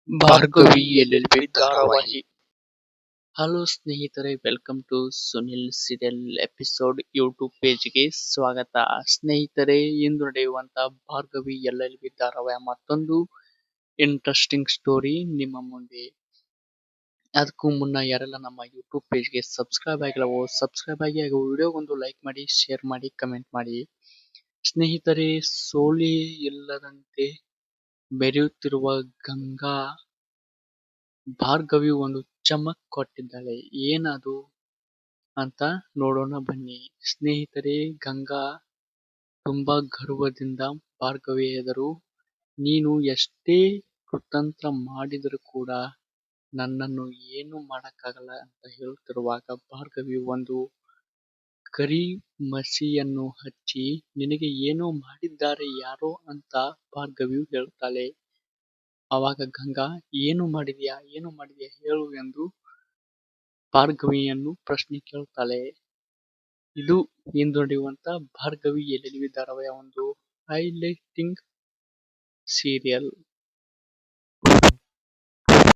Bhargavi LLB ಧಾರಾವಾಹಿ. Hello ಸ್ನೇಹಿತರೆ, welcome to Sunil serial episode YouTube ಪೇಜ್ಗೆ ಸ್ವಾಗತ. ಸ್ನೇಹಿತರೆ, ಇಂದು ನಡೆಯುವಂತ ಭಾರ್ಗವಿ LLB ಧಾರಾವಾಹಿಯ ಮತ್ತೊಂದು ಇಂಟ್ರೆಸ್ಟಿಂಗ್ ಸ್ಟೋರಿ ನಿಮ್ಮ ಮುಂದೆ. ಅದಕ್ಕೂ ಮುನ್ನ ಯಾರೆಲ್ಲ ನಮ್ಮ ಯೂಟ್ಯೂಬ್ ಪೇಜ್ಗೆ ಸಬ್ಸ್ಕ್ರೈಬ್ ಆಗಿಲ್ಲವೋ ಸಬ್ಸ್ಕ್ರೈಬ್ ಆಗಿ, ಹಾಗೂ ವಿಡಿಯೋಗೊಂದು ಲೈಕ್ ಮಾಡಿ, ಶೇರ್ ಮಾಡಿ, ಕಮೆಂಟ್ ಮಾಡಿ. ಸ್ನೇಹಿತರೆ, ಸೋಲಿ ಇಲ್ಲದಂತೆ ಬೆರೆಯುತ್ತಿರುವ ಗಂಗಾ ಭಾರ್ಗವಿ ಒಂದು ಚಮಕ್ ಕೊಟ್ಟಿದ್ದಾಳೆ. ಏನದು ಅಂತ ನೋಡೋಣ ಬನ್ನಿ. ಸ್ನೇಹಿತರೆ, ಗಂಗಾ ತುಂಬಾ ಗರ್ವದಿಂದ ಭಾರ್ಗವಿ ಎದುರು, ನೀನು ಎಷ್ಟೇ ಕುತಂತ್ರ ಮಾಡಿದರೂ ಕೂಡ ನನ್ನನ್ನು ಏನು ಮಾಡಕ್ಕಾಗಲ್ಲ ಅಂತ ಹೇಳುತ್ತಿರುವಾಗ, ಭಾರ್ಗವಿ ಒಂದು ಕರಿ ಮಸಿಯನ್ನು ಹಚ್ಚಿ, ನಿನಗೆ ಏನೋ ಮಾಡಿದ್ದಾರೆ ಯಾರೋ ಅಂತ ಭಾರ್ಗವಿ ಹೇಳುತ್ತಾಳೆ. ಆವಾಗ ಗಂಗಾ, ಏನು ಮಾಡಿದ್ಯಾ ಹೇಳು ಎಂದು ಭಾರ್ಗವಿಯನ್ನು ಪ್ರಶ್ನೆ ಕೇಳುತ್ತಾಳೆ. ಇದು ಇಂದು ನಡೆಯುವಂತ ಭಾರ್ಗವಿ LLB ಧಾರಾವಾಹಿಯ ಒಂದು ಹೈಲೈಟಿಂಗ್ ಸೀರಿಯಲ್.